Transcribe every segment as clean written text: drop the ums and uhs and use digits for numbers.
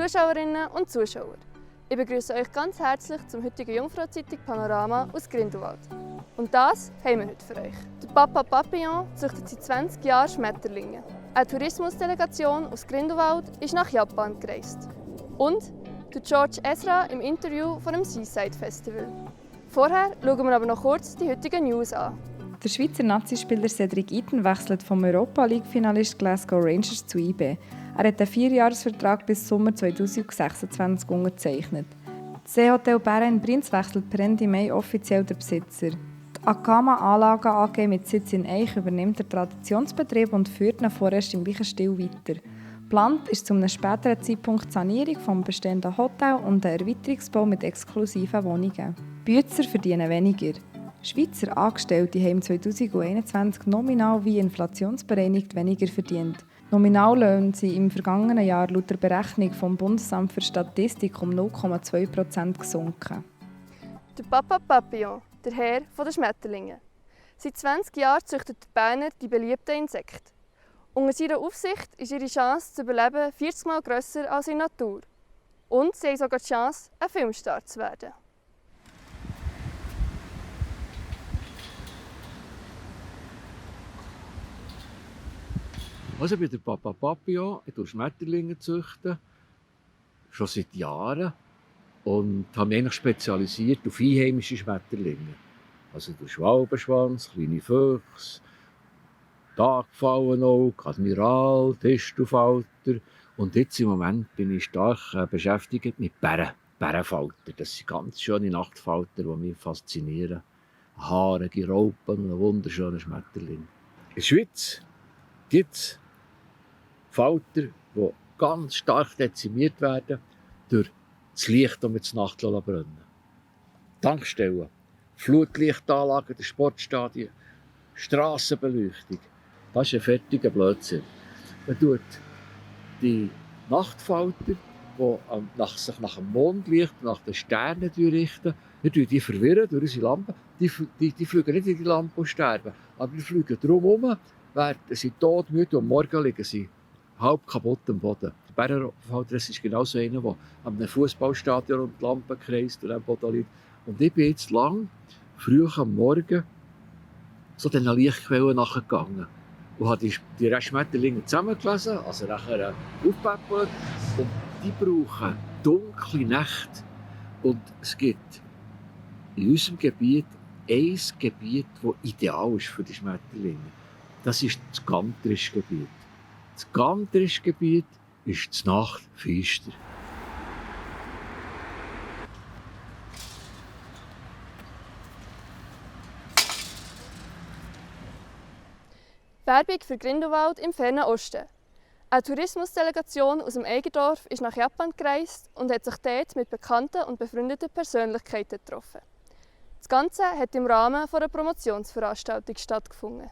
Zuschauerinnen und Zuschauer. Ich begrüße euch ganz herzlich zum heutigen Jungfrau-Zeitung Panorama aus Grindelwald. Und das haben wir heute für euch. Der Papa Papillon züchtet seit 20 Jahren Schmetterlinge. Eine Tourismusdelegation aus Grindelwald ist nach Japan gereist. Und der George Ezra im Interview von dem Seaside Festival. Vorher schauen wir aber noch kurz die heutigen News an. Der Schweizer Nazispieler Cedric Itten wechselt vom Europa League-Finalist Glasgow Rangers zu IB. Er hat einen 4-Jahres-Vertrag bis Sommer 2026 unterzeichnet. Das Seehotel Bären in Brienz wechselt per Ende Mai offiziell den Besitzer. Die Akama Anlagen AG mit Sitz in Eich übernimmt den Traditionsbetrieb und führt ihn vorerst im gleichen Stil weiter. Geplant ist zu einem späteren Zeitpunkt die Sanierung des bestehenden Hotels und ein Erweiterungsbau mit exklusiven Wohnungen. Bützer verdienen weniger. Schweizer Angestellte haben 2021 nominal wie inflationsbereinigt weniger verdient. Nominallöhne sind im vergangenen Jahr laut der Berechnung vom Bundesamt für Statistik um 0,2% gesunken. Der Papa Papillon, der Herr der Schmetterlinge. Seit 20 Jahren züchtet der Berner die beliebten Insekten. Unter seiner Aufsicht ist ihre Chance zu überleben 40 Mal grösser als in der Natur. Und sie haben sogar die Chance, ein Filmstar zu werden. Also ich bin der Papa Papillon, ich züchte Schmetterlinge, schon seit Jahren. Und habe mich eigentlich spezialisiert auf einheimische Schmetterlinge. Also der Schwalbenschwanz, kleine Füchse, Tagpfauenauge, Admiral, Tischtuffalter. Und jetzt im Moment bin ich stark beschäftigt mit Bärenfalter. Das sind ganz schöne Nachtfalter, die mich faszinieren. Haarige Raupen und ein wunderschöner Schmetterling. In der Schweiz gibt es Falter, die ganz stark dezimiert werden durch das Licht, das wir zur Nacht brennen. Tankstellen, Flutlichtanlagen der Sportstadien, Strassenbeleuchtung. Das ist ein fertiger Blödsinn. Man tut die Nachtfalter, die sich nach dem Mondlicht, nach den Sternen richten, die verwirren durch unsere Lampen. Die fliegen nicht in die Lampe und sterben, aber die fliegen drumherum, werden sie todmüde und morgen liegen sie halb kaputt am Boden. Der Bärenfalter ist genauso einer, der an einem Fußballstadion um die Lampen kreist und am Boden liegt. Und ich bin jetzt früh am Morgen, so diesen Lichtquellen nachgegangen und habe die Schmetterlinge zusammengelesen, also nachher aufgepäppelt. Und die brauchen dunkle Nächte. Und es gibt in unserem Gebiet ein Gebiet, das ideal ist für die Schmetterlinge. Das ist das Gantrische Gebiet. Das Gantrische Gebiet ist die Nacht finster. Werbung für Grindelwald im fernen Osten. Eine Tourismusdelegation aus dem Eigendorf ist nach Japan gereist und hat sich dort mit bekannten und befreundeten Persönlichkeiten getroffen. Das Ganze hat im Rahmen einer Promotionsveranstaltung stattgefunden.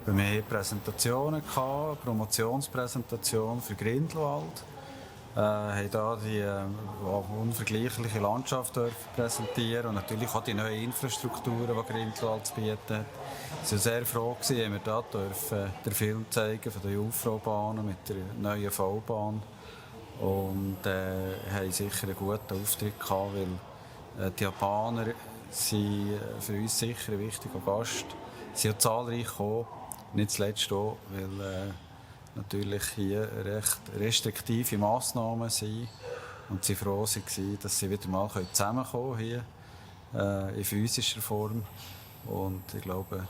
Wir hatten Präsentationen, eine Promotionspräsentation für Grindelwald. Wir haben hier die unvergleichliche Landschaft präsentieren und natürlich auch die neuen Infrastrukturen, die Grindelwald zu bieten hat. Wir waren sehr froh, dass wir hier den Film zeigen von den Jungfraubahnen mit der neuen V-Bahn. Und haben sicher einen guten Auftritt gehabt, weil die Japaner sind für uns sicher ein wichtiger Gast. Sie sind zahlreich gekommen, nicht zuletzt auch, weil natürlich hier recht restriktive Massnahmen sind und sie froh waren, dass sie wieder mal zusammenkommen hier in physischer Form. Und ich glaube,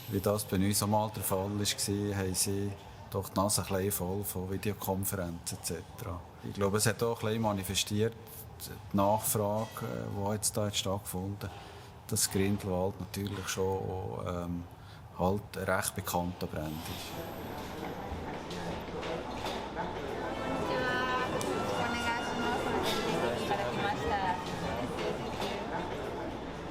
wie das bei uns auch mal der Fall war, haben sie doch die Nase ein bisschen voll von Videokonferenzen etc. Ich glaube, es hat auch ein bisschen manifestiert, die Nachfrage, die jetzt da stattgefunden hat, dass Grindelwald natürlich schon halt ein recht bekannter Brand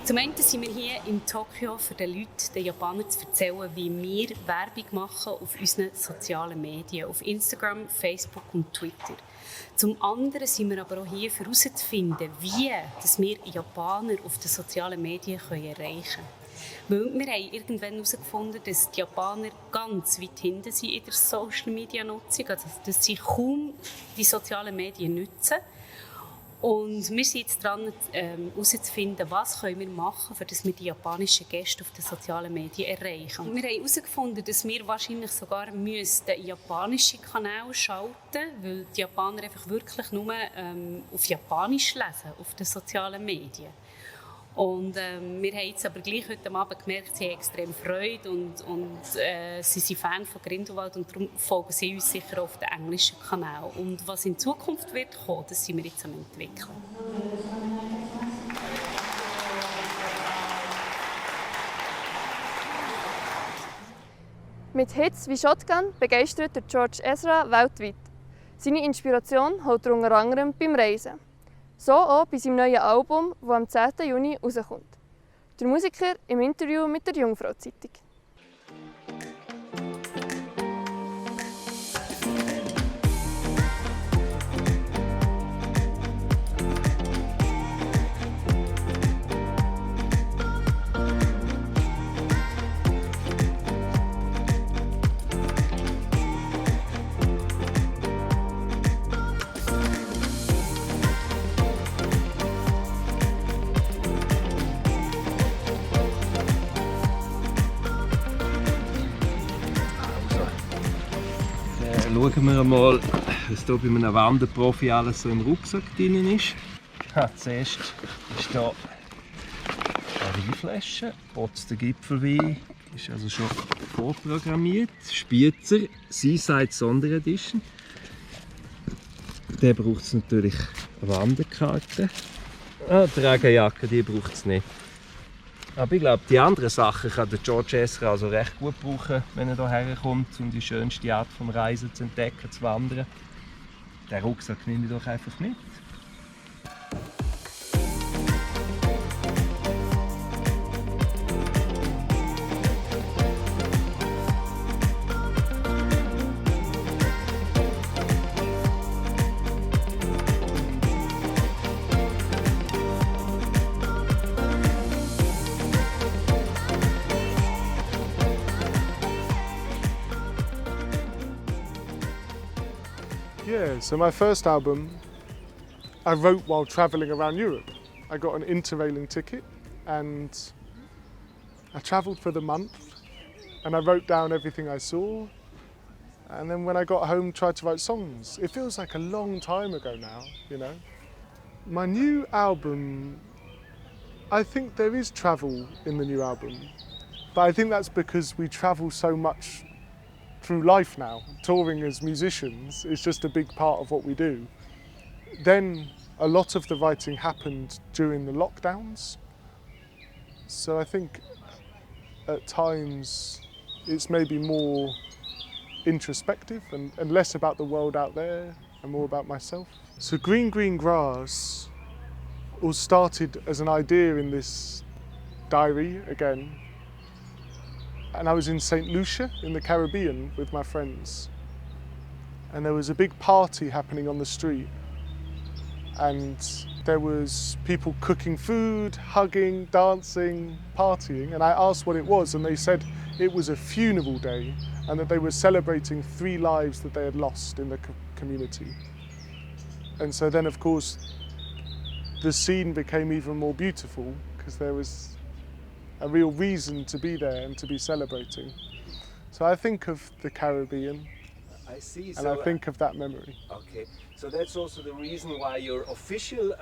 ist. Zum einen sind wir hier in Tokio, für den Leuten, den Japanern, zu erzählen, wie wir Werbung machen auf unseren sozialen Medien, auf Instagram, Facebook und Twitter. Zum anderen sind wir aber auch hier, um herauszufinden, wie wir Japaner auf den sozialen Medien erreichen können. Weil wir haben irgendwann herausgefunden, dass die Japaner ganz weit hinten sind in der Social-Media-Nutzung, also dass sie kaum die sozialen Medien nutzen. Und wir sind jetzt dran, herauszufinden, was können wir machen, damit wir die japanischen Gäste auf den sozialen Medien erreichen. Und wir haben herausgefunden, dass wir wahrscheinlich sogar japanische Kanäle schalten müssten, weil die Japaner einfach wirklich nur auf Japanisch lesen, auf den sozialen Medien. Und wir haben jetzt aber gleich heute Abend gemerkt, sie haben extrem Freude und sie sind Fan von Grindelwald und darum folgen sie uns sicher auf den englischen Kanal. Und was in Zukunft wird kommen, das sind wir jetzt am entwickeln. Mit Hits wie Shotgun begeistert der George Ezra weltweit. Seine Inspiration holt er unter anderem beim Reisen. So auch bei seinem neuen Album, das am 10. Juni rauskommt. Der Musiker im Interview mit der Jungfrau-Zeitung. Schauen wir mal, was hier bei einem Wanderprofi alles so im Rucksack drin ist. Zuerst ist hier eine Weinflasche, Otz der Gipfelwein, ist also schon vorprogrammiert. Spitzer, Seaside Sonderedition. Dann braucht es natürlich eine Wanderkarte. Die Regenjacke, die braucht es nicht. Aber ich glaube, die anderen Sachen kann der George Ezra also recht gut brauchen, wenn er hierher kommt, um die schönste Art vom Reisen zu entdecken, zu wandern. Den Rucksack nehme ich doch einfach mit. Yeah, so my first album I wrote while travelling around Europe. I got an interrailing ticket and I travelled for the month and I wrote down everything I saw, and then when I got home tried to write songs. It feels like a long time ago now, you know. My new album, I think there is travel in the new album, but I think that's because we travel so much through life now. Touring as musicians is just a big part of what we do. Then a lot of the writing happened during the lockdowns. So I think at times it's maybe more introspective and less about the world out there and more about myself. So Green Green Grass all started as an idea in this diary again. And I was in St. Lucia in the Caribbean with my friends. And there was a big party happening on the street. And there was people cooking food, hugging, dancing, partying. And I asked what it was, and they said it was a funeral day and that they were celebrating 3 lives that they had lost in the community. And so then, of course, the scene became even more beautiful because there was a real reason to be there and to be celebrating. So I think of the Caribbean. I see. And I think of that memory. Okay, so that's also the reason why your official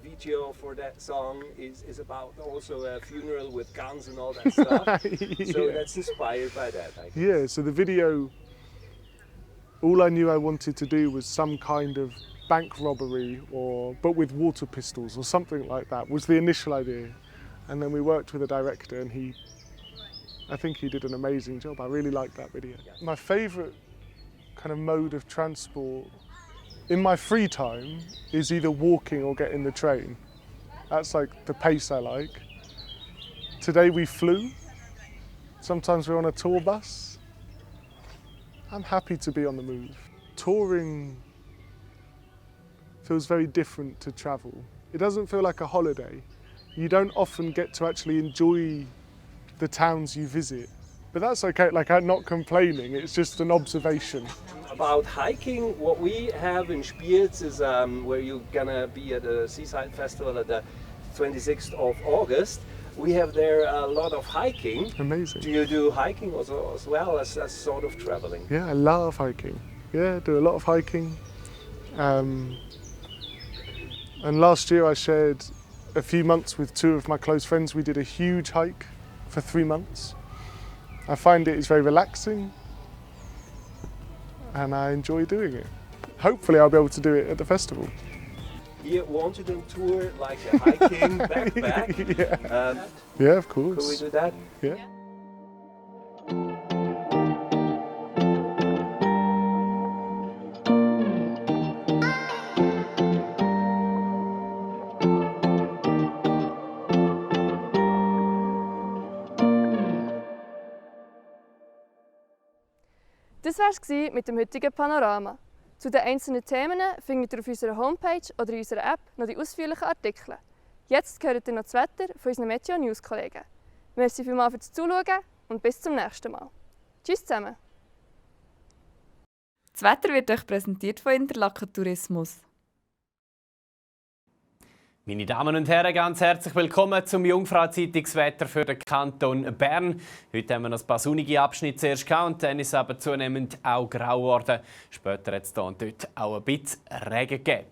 video for that song is about also a funeral with guns and all that stuff. Yeah. So that's inspired by that, I guess. Yeah, so the video, all I knew I wanted to do was some kind of bank robbery, but with water pistols or something like that, was the initial idea. And then we worked with a director and I think he did an amazing job. I really liked that video. My favourite kind of mode of transport in my free time is either walking or getting the train. That's like the pace I like. Today we flew. Sometimes we're on a tour bus. I'm happy to be on the move. Touring feels very different to travel. It doesn't feel like a holiday. You don't often get to actually enjoy the towns you visit. But that's okay, like I'm not complaining, it's just an observation. About hiking, what we have in Spiez is where you're gonna be at the Seaside Festival at the 26th of August. We have there a lot of hiking. Amazing. Do you do hiking also, as well as sort of traveling? Yeah, I love hiking. Yeah, I do a lot of hiking. And last year I shared a few months with two of my close friends. We did a huge hike for 3 months. I find it is very relaxing and I enjoy doing it. Hopefully I'll be able to do it at the festival. You want to do a tour like a hiking backpack? Yeah. Yeah, of course. Could we do that? Yeah. Das war es mit dem heutigen Panorama. Zu den einzelnen Themen findet ihr auf unserer Homepage oder in unserer App noch die ausführlichen Artikel. Jetzt hört ihr noch das Wetter von unseren Meteo News Kollegen. Merci vielmals fürs Zuschauen und bis zum nächsten Mal. Tschüss zusammen. Das Wetter wird euch präsentiert von Interlaken Tourismus. Meine Damen und Herren, ganz herzlich willkommen zum Jungfrau-Zeitungswetter für den Kanton Bern. Heute haben wir noch ein paar sonnige Abschnitte zuerst gehabt und dann ist es aber zunehmend auch grau geworden. Später hat es hier und dort auch ein bisschen Regen gegeben.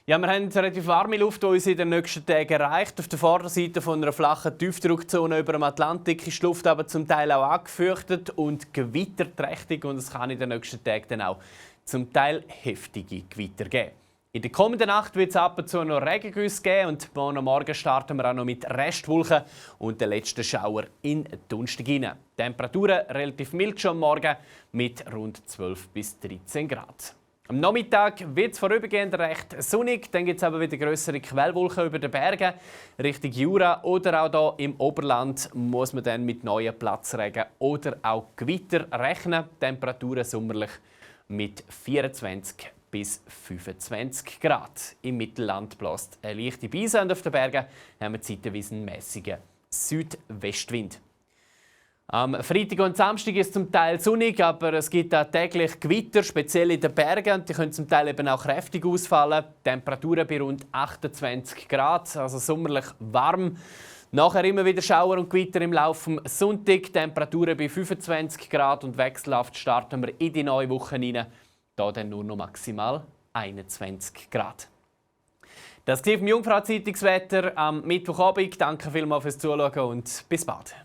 Ja, wir haben relativ warme Luft, die uns in den nächsten Tagen erreicht. Auf der Vorderseite von einer flachen Tiefdruckzone über dem Atlantik ist die Luft aber zum Teil auch angefürchtet und gewitterträchtig. Und es kann in den nächsten Tagen dann auch zum Teil heftige Gewitter geben. In der kommenden Nacht wird es ab und zu noch Regengüsse geben und morgen starten wir auch noch mit Restwolken und den letzten Schauer in Donnerstag hinein. Temperaturen relativ mild schon am Morgen mit rund 12 bis 13 Grad. Am Nachmittag wird es vorübergehend recht sonnig, dann gibt es aber wieder grössere Quellwolken über den Bergen Richtung Jura oder auch hier im Oberland muss man dann mit neuen Platzregen oder auch Gewitter rechnen. Temperaturen sommerlich mit 24 bis 25 Grad. Im Mittelland bläst eine leichte Brise und auf den Bergen haben wir zeitweise einen mässigen Südwestwind. Am Freitag und Samstag ist es zum Teil sonnig, aber es gibt auch täglich Gewitter, speziell in den Bergen. Die können zum Teil eben auch kräftig ausfallen. Temperaturen bei rund 28 Grad, also sommerlich warm. Nachher immer wieder Schauer und Gewitter im Laufe des Sonntags. Temperaturen bei 25 Grad und wechselhaft starten wir in die neue Woche hinein. Hier dann nur noch maximal 21 Grad. Das war vom Jungfrau-Zeitungswetter am Mittwochabend. Danke vielmals fürs Zuschauen und bis bald.